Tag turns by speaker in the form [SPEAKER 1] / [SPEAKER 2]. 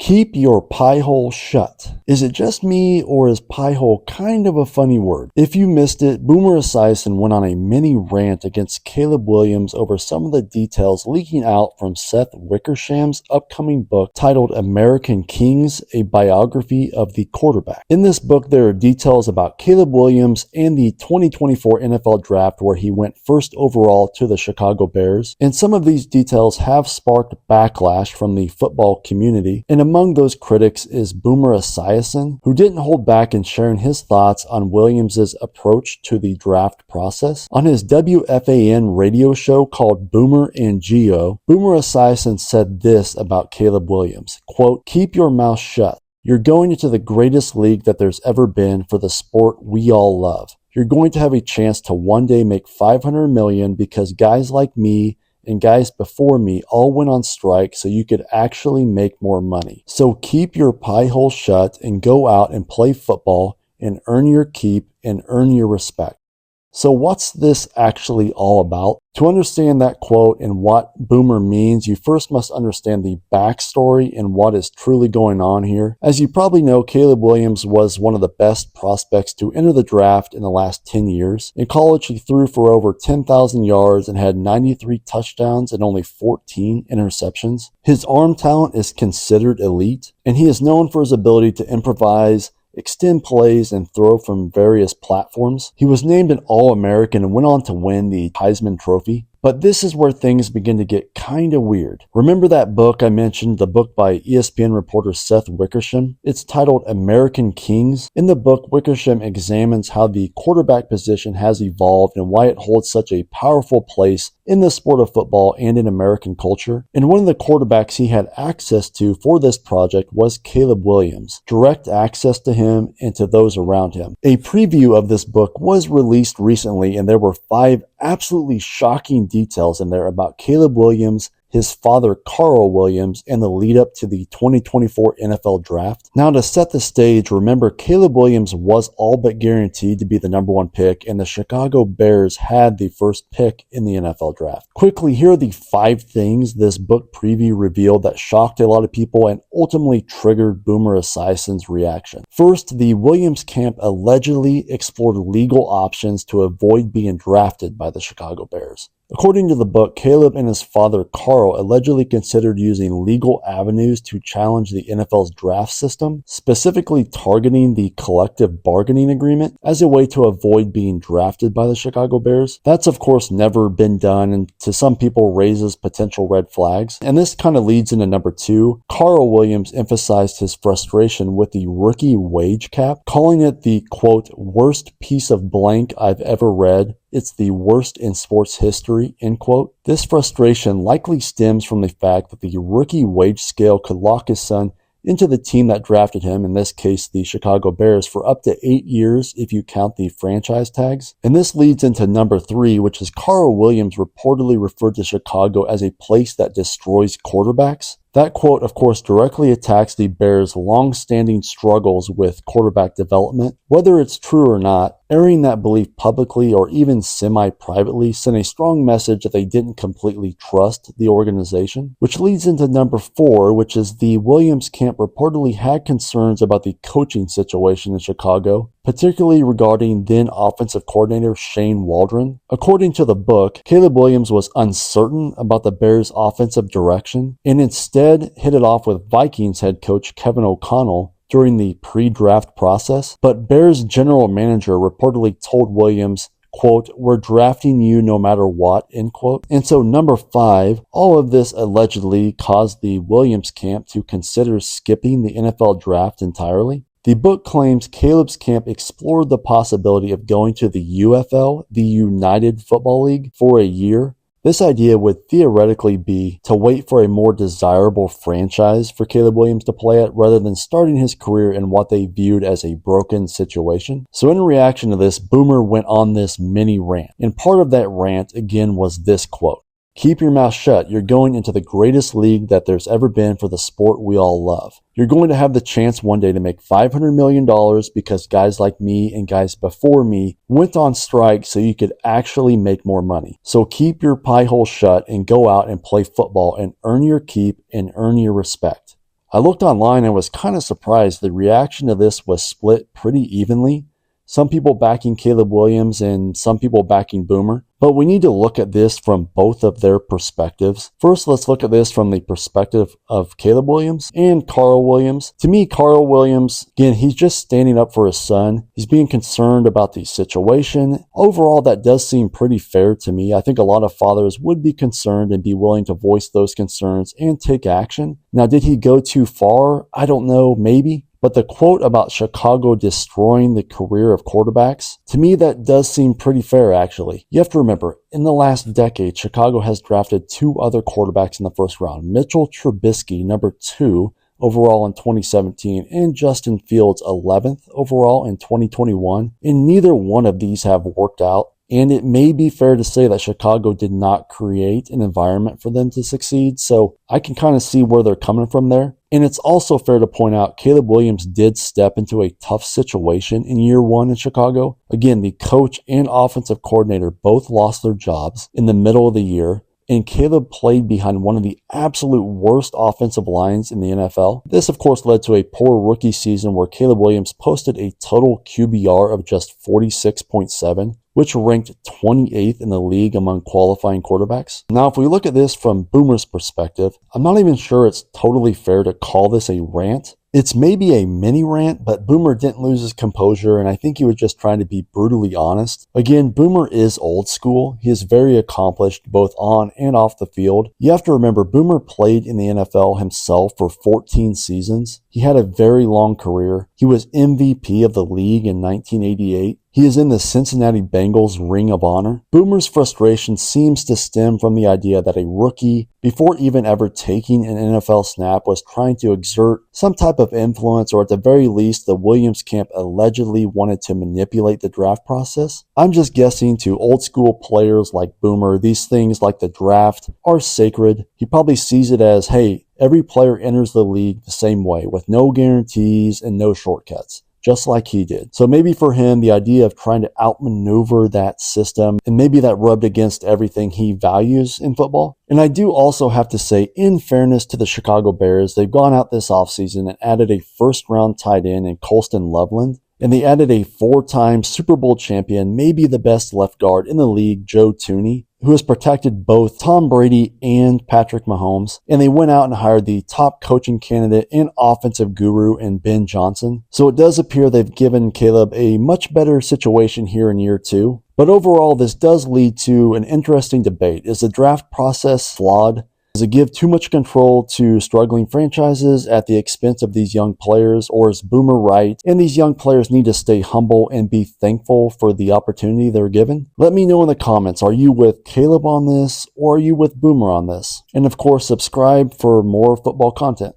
[SPEAKER 1] Keep your pie hole shut. Is it just me, or is pie hole kind of a funny word? If you missed it, Boomer Esiason went on a mini rant against Caleb Williams over some of the details leaking out from Seth Wickersham's upcoming book titled American Kings, a biography of the quarterback. In this book, there are details about Caleb Williams and the 2024 NFL Draft, where he went first overall to the Chicago Bears, and some of these details have sparked backlash from the football community, and among those critics is Boomer Esiason, who didn't hold back in sharing his thoughts on Williams' approach to the draft process. On his WFAN radio show called Boomer and Geo, Boomer Esiason said this about Caleb Williams, quote, "Keep your mouth shut. You're going into the greatest league that there's ever been for the sport we all love. You're going to have a chance to one day make $500 million because guys like me and guys before me all went on strike so you could actually make more money. So keep your pie hole shut and go out and play football and earn your keep and earn your respect." So what's this actually all about? To understand that quote and what Boomer means, you first must understand the backstory and what is truly going on here. As you probably know, Caleb Williams was one of the best prospects to enter the draft in the last 10 years. In college, he threw for over 10,000 yards and had 93 touchdowns and only 14 interceptions. His arm talent is considered elite, and he is known for his ability to improvise, extend plays, and throw from various platforms. He was named an All-American and went on to win the Heisman Trophy. But this is where things begin to get kind of weird. Remember that book I mentioned, the book by ESPN reporter Seth Wickersham? It's titled American Kings. In the book, Wickersham examines how the quarterback position has evolved and why it holds such a powerful place in the sport of football and in American culture. And one of the quarterbacks he had access to for this project was Caleb Williams. Direct access to him and to those around him. A preview of this book was released recently, and there were 5 absolutely shocking details in there about Caleb Williams, his father Carl Williams, and the lead up to the 2024 NFL Draft. Now, to set the stage, remember Caleb Williams was all but guaranteed to be the number 1 pick, and the Chicago Bears had the first pick in the NFL Draft. Quickly, here are the 5 things this book preview revealed that shocked a lot of people and ultimately triggered Boomer Esiason's reaction. First, the Williams camp allegedly explored legal options to avoid being drafted by the Chicago Bears. According to the book, Caleb and his father Carl allegedly considered using legal avenues to challenge the NFL's draft system, specifically targeting the collective bargaining agreement as a way to avoid being drafted by the Chicago Bears. That's of course never been done, and to some people raises potential red flags. And this kind of leads into number 2. Carl Williams emphasized his frustration with the rookie wage cap, calling it the, quote, "worst piece of blank I've ever read. It's the worst in sports history," end quote. This frustration likely stems from the fact that the rookie wage scale could lock his son into the team that drafted him, in this case the Chicago Bears, for up to 8 years if you count the franchise tags. And this leads into number 3, which is Carl Williams reportedly referred to Chicago as a place that destroys quarterbacks. That quote, of course, directly attacks the Bears' long-standing struggles with quarterback development. Whether it's true or not, airing that belief publicly or even semi-privately sent a strong message that they didn't completely trust the organization. Which leads into number 4, which is the Williams camp reportedly had concerns about the coaching situation in Chicago, particularly regarding then offensive coordinator Shane Waldron. According to the book, Caleb Williams was uncertain about the Bears' offensive direction and instead hit it off with Vikings head coach Kevin O'Connell during the pre-draft process. But Bears general manager reportedly told Williams, quote, "We're drafting you no matter what," end quote. And so number 5, all of this allegedly caused the Williams camp to consider skipping the NFL draft entirely. The book claims Caleb's camp explored the possibility of going to the UFL, the United Football League, for a year. This idea would theoretically be to wait for a more desirable franchise for Caleb Williams to play at rather than starting his career in what they viewed as a broken situation. So in reaction to this, Boomer went on this mini rant. And part of that rant, again, was this quote, "Keep your mouth shut. You're going into the greatest league that there's ever been for the sport we all love. You're going to have the chance one day to make $500 million because guys like me and guys before me went on strike so you could actually make more money. So keep your pie hole shut and go out and play football and earn your keep and earn your respect. I looked online and was kind of surprised. The reaction to this was split pretty evenly. Some people backing Caleb Williams and some people backing Boomer. But we need to look at this from both of their perspectives. First, let's look at this from the perspective of Caleb Williams and Carl Williams. To me, Carl Williams, again, he's just standing up for his son. He's being concerned about the situation. Overall, that does seem pretty fair to me. I think a lot of fathers would be concerned and be willing to voice those concerns and take action. Now, did he go too far? I don't know, maybe. But the quote about Chicago destroying the career of quarterbacks, to me that does seem pretty fair actually. You have to remember, in the last decade, Chicago has drafted 2 other quarterbacks in the first round. Mitchell Trubisky, number 2 overall in 2017, and Justin Fields, 11th overall in 2021. And neither one of these have worked out. And it may be fair to say that Chicago did not create an environment for them to succeed. So I can kind of see where they're coming from there. And it's also fair to point out Caleb Williams did step into a tough situation in year 1 in Chicago. Again, the coach and offensive coordinator both lost their jobs in the middle of the year. And Caleb played behind one of the absolute worst offensive lines in the NFL. This, of course, led to a poor rookie season where Caleb Williams posted a total QBR of just 46.7, which ranked 28th in the league among qualifying quarterbacks. Now, if we look at this from Boomer's perspective, I'm not even sure it's totally fair to call this a rant. It's maybe a mini rant, but Boomer didn't lose his composure, and I think he was just trying to be brutally honest. Again, Boomer is old school. He is very accomplished both on and off the field. You have to remember, Boomer played in the NFL himself for 14 seasons. He had a very long career. He was MVP of the league in 1988. He is in the Cincinnati Bengals Ring of Honor. Boomer's frustration seems to stem from the idea that a rookie, before even ever taking an NFL snap, was trying to exert some type of influence, or at the very least, the Williams camp allegedly wanted to manipulate the draft process. I'm just guessing to old school players like Boomer, these things like the draft are sacred. He probably sees it as, hey, every player enters the league the same way, with no guarantees and no shortcuts, just like he did. So maybe for him, the idea of trying to outmaneuver that system, and maybe that rubbed against everything he values in football. And I do also have to say, in fairness to the Chicago Bears, they've gone out this offseason and added a first-round tight end in Colston Loveland. And they added a 4-time Super Bowl champion, maybe the best left guard in the league, Joe Thuney, who has protected both Tom Brady and Patrick Mahomes. And they went out and hired the top coaching candidate and offensive guru in Ben Johnson. So it does appear they've given Caleb a much better situation here in year 2. But overall, this does lead to an interesting debate. Is the draft process flawed? Does it give too much control to struggling franchises at the expense of these young players, or is Boomer right and these young players need to stay humble and be thankful for the opportunity they're given? Let me know in the comments, are you with Caleb on this or are you with Boomer on this? And of course, subscribe for more football content.